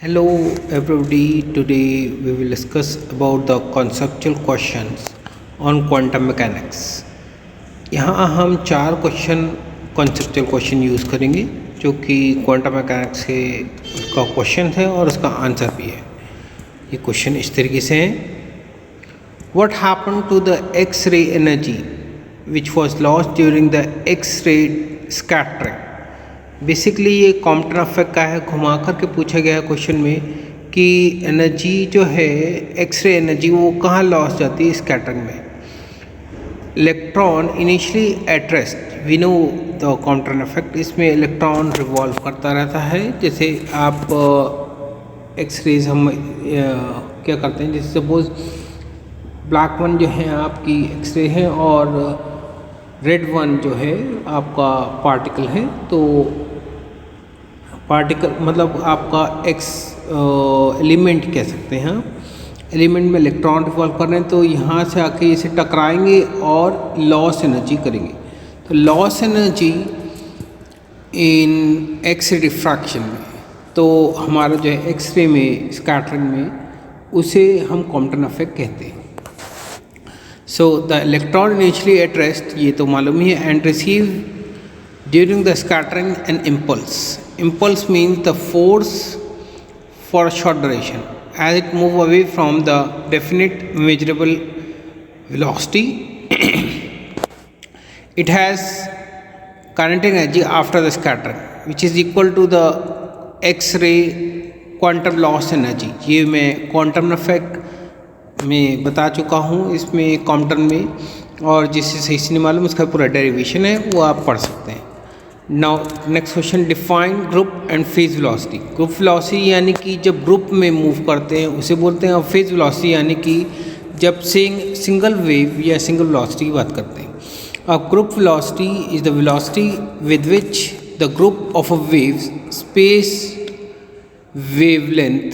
Hello everybody, today we will discuss about the conceptual questions on quantum mechanics. यहाँ हम चार conceptual question use करेंगे जो कि quantum mechanics के उसका क्वेश्चन है और उसका आंसर भी है। ये क्वेश्चन इस तरीके से हैं। What happened to the X-ray energy which was lost during the X-ray scattering? Basically ये कॉम्पटन इफेक्ट का है, घुमा करके पूछा गया है क्वेश्चन में कि एनर्जी जो है एक्सरे एनर्जी वो कहाँ लॉस जाती है स्कैटरिंग में। Electron initially at rest, we know the Compton effect, इसमें इलेक्ट्रॉन रिवॉल्व करता रहता है। जैसे आप एक्सरेज हम क्या करते हैं, जैसे सपोज ब्लैक वन जो है आपकी एक्सरे है और रेड वन जो है आपका पार्टिकल है, तो पार्टिकल मतलब आपका एक्स एलिमेंट कह सकते हैं। एलिमेंट में इलेक्ट्रॉन रिवॉल्व कर रहे हैं तो यहाँ से आके इसे टकराएंगे और लॉस एनर्जी करेंगे। तो loss energy in X-ray diffraction में, तो हमारा जो है एक्सरे में स्कैटरिंग में, उसे हम कॉम्पटन इफेक्ट कहते हैं। So the electron initially at rest, ये तो मालूम ही है, and receive during the scattering an impulse. Impulse means the force for a short duration as it move away from the definite measurable velocity. It has kinetic energy after the scattering which is equal to the X-ray quantum loss energy. ये मैं quantum effect में बता चुका हूँ इसमें Compton में, और जिससे सही से नहीं मालूम उसका पूरा डेरिवेशन है वो आप पढ़ सकते हैं। Now next question, define group and phase velocity. Group velocity यानी कि जब ग्रुप में मूव करते हैं उसे बोलते हैं, और फेज वेलोसिटी यानी कि जब सिंगल वेव या सिंगल वेलोसिटी की बात करते हैं। अब group velocity is the velocity with which the group of a wave space wavelength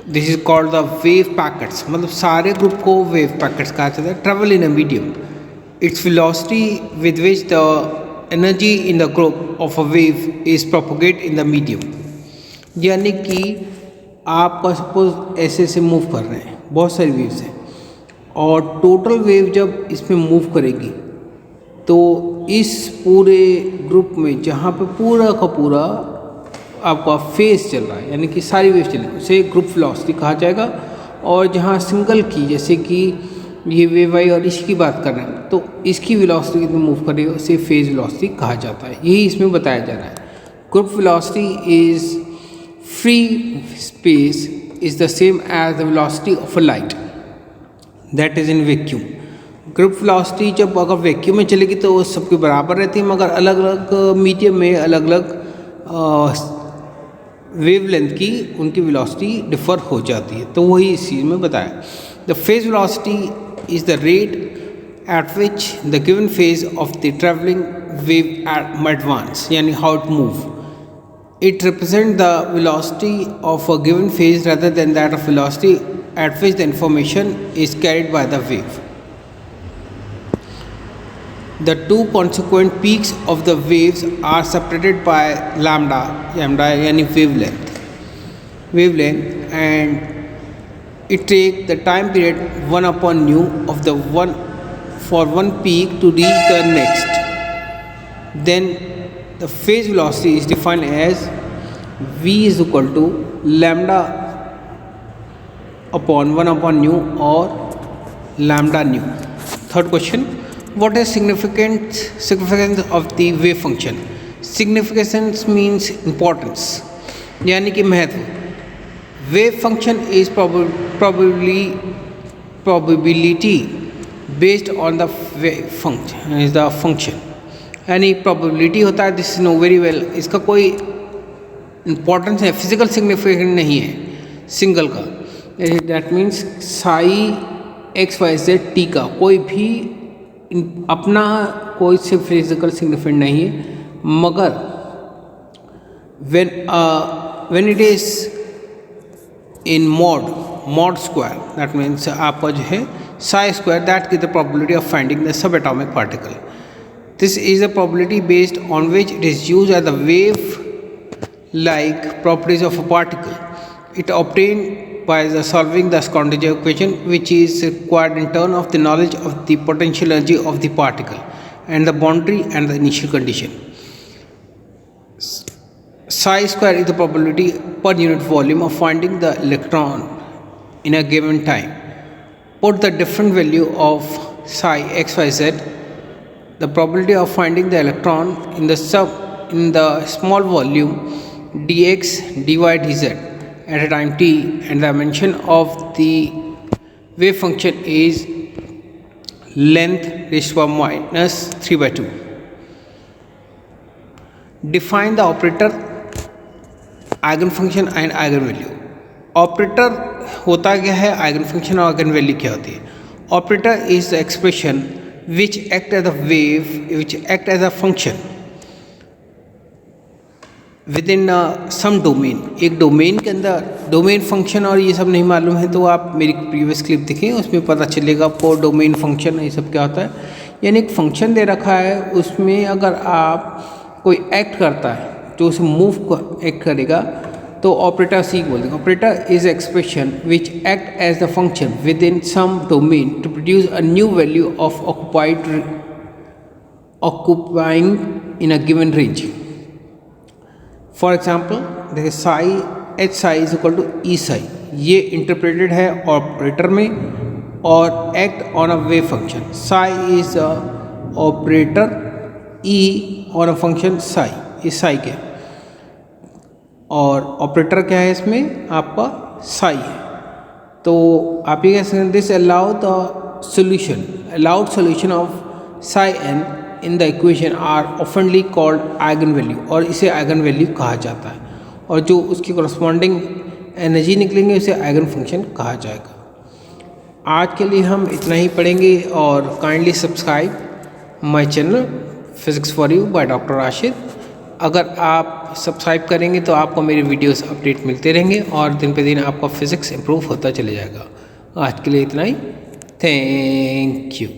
this is called the wave packets, मतलब सारे ग्रुप को वेव पैकेट्स कहा जाता है। Travel in a medium, its velocity with which the energy in the group of a wave is propagate in the medium. यानी कि आपका suppose ऐसे से मूव कर रहे हैं, बहुत सारी वेव्स हैं, और टोटल वेव जब इसमें मूव करेगी तो इस पूरे ग्रुप में जहाँ पे पूरा का पूरा आपका फेज चल रहा है, यानी कि सारी वेव चल रही है, उसे ग्रुप वेलोसिटी कहा जाएगा। और जहाँ सिंगल की, जैसे कि ये वेव आई और इसकी बात कर रहे हैं, तो इसकी वेलोसिटी कितनी मूव कर रही है उसे फेज वेलोसिटी कहा जाता है। यही इसमें बताया जा रहा है। Group velocity is free space is the same as the velocity of a light that is in vacuum. Group velocity जब अगर वैक्यूम में चलेगी तो वो सबके बराबर रहती है, मगर अलग अलग मीडियम में अलग अलग वेवलेंथ की उनकी वेलोसिटी डिफर हो जाती है। तो वही इस चीज़ में बताया। The phase velocity is the rate at which the given phase of the travelling wave advance, यानी how it move. It represent the velocity of a given phase rather than that of velocity at which the information is carried by the wave. The two consequent peaks of the waves are separated by lambda यानी wavelength, and it take the time period 1 upon nu of the one for one peak to reach the next. Then the phase velocity is defined as v is equal to lambda upon 1 upon nu or lambda nu. Third question, what is significance of the wave function? Significance means importance, यानी कि महत्व। Wave function is probability based on the wave function is the function, यानी probability होता है, this is know very well, इसका कोई importance है, physical significance नहीं है सिंगल का। That means psi x y z t का कोई भी अपना कोई से फिजिकल सिग्निफिकेंट नहीं है, मगर when it is in mod square, that means आपका जो है साई स्क्वायर, दैट की the probability of finding the sub atomic particle. This is a probability based on which it is used as the wave like properties of a particle. It obtained by solving the Schrödinger equation, which is required in turn of the knowledge of the potential energy of the particle and the boundary and the initial condition. Psi square is the probability per unit volume of finding the electron in a given time. Put the different value of psi xyz, the probability of finding the electron in the small volume dx dy dz at a time t, and the dimension of the wave function is length raised to the minus 3/2. Define the operator, eigen function and eigen value. Operator होता क्या है, eigen function और eigen value क्या होती है. Operator is the expression which act as a wave, which act as a function within some domain. एक domain के अंदर डोमेन फंक्शन और ये सब नहीं मालूम है तो आप मेरी प्रीवियस क्लिप देखें, उसमें पता चलेगा फॉर डोमेन फंक्शन ये सब क्या होता है. यानी एक फंक्शन दे रखा है, उसमें अगर आप कोई एक्ट करता है जो उसे मूव एक्ट करेगा तो ऑपरेटर सी बोल देंगे. Operator is expression which act as the function within some domain to produce a new value of occupying in a given range. For example देखिए psi H psi is equal to E psi, ये interpreted है operator में और act on a wave function. Psi is a operator, E on a function psi, इस psi के, और operator क्या है इसमें आपका साई है. तो आप ये कह सकते हैं this allow the solution, allowed solution of psi n in the equation are ऑफनली कॉल्ड आइगन वैल्यू, और इसे आइगन वैल्यू कहा जाता है, और जो उसकी करस्पॉन्डिंग एनर्जी निकलेंगे उसे आइगन फंक्शन कहा जाएगा. आज के लिए हम इतना ही पढ़ेंगे, और kindly subscribe my channel physics for you by doctor Rashid. अगर आप सब्सक्राइब करेंगे तो आपको मेरे वीडियोस अपडेट मिलते रहेंगे और दिन पे दिन आपका फिज़िक्स इम्प्रूव होता चले जाएगा. आज के लिए इतना ही. Thank you.